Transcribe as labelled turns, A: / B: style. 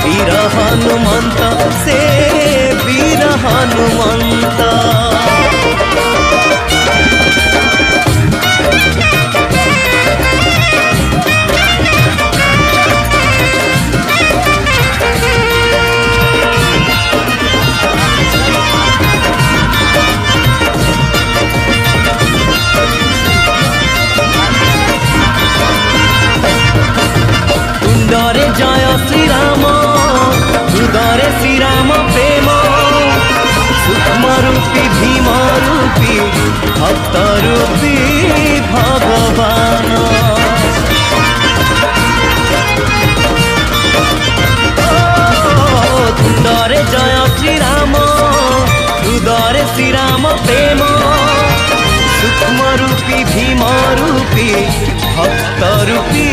A: वीर हनुमंत से वीर हनुमंत। तुंडरे जय श्रीराम हृदय श्रीराम प्रेम सूक्ष्म रूपी भीम रूपी भक्त रूपी भगवान। तुंडरे जय श्रीराम हृदय श्रीराम प्रेम सूक्ष्म रूपी भीम रूपी भक्त रूपी